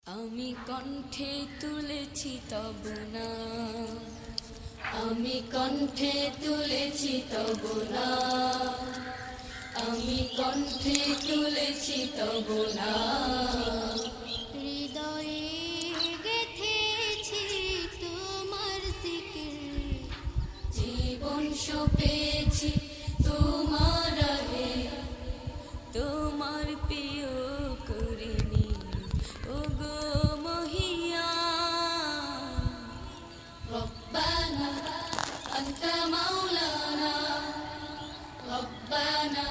আমি কণ্ঠে তুলেছি তব নাম, আমি কণ্ঠে তুলেছি তব নাম, আমি কণ্ঠে তুলেছি তব নাম। হৃদয়ে গেঁথেছি তোমার জিকির, জীবন সঁপেছি তোমার রাহে, তোমার প্রিয় করিনি ওগো মহিয়ান। রব্বানা আনতা মাওলানা, রব্বানা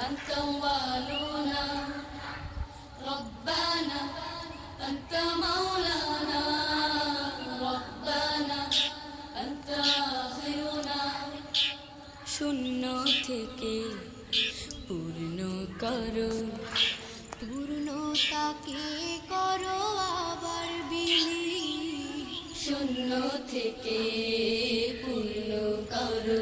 আনতা ওয়ালুনা, রব্বানা আনতা মাওলানা, রব্বানা আনতা আখিরুনা। শূন্য থেকে পূর্ণ করো, পূর্ণতাকে করো আবার বিলীন। শূন্য থেকে পূর্ণ করো,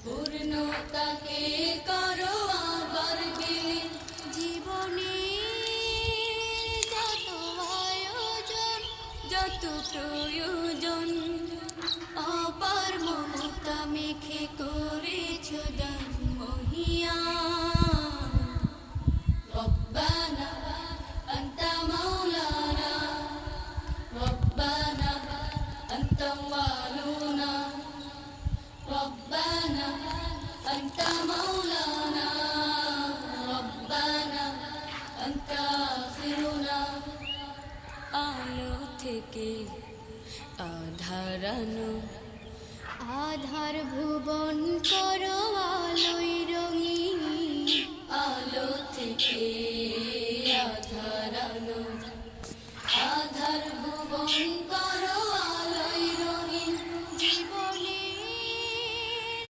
পূর্ণতাকে করো আবার বিলীন। জীবনে যত আয়োজন, যত প্রয়োজন, অপার মমতা মেখে করেছ দান মহিয়ান। রব্বানা আনতা মাওলানা, রব্বানা আনতা ওয়ালুনা, রব্বানা আনতা মাওলানা, রব্বানা আনতা আখিরুনা। আলো থেকে আধার আনো, আধার ভুবন করো আলোয় রঙিন। আলো থেকে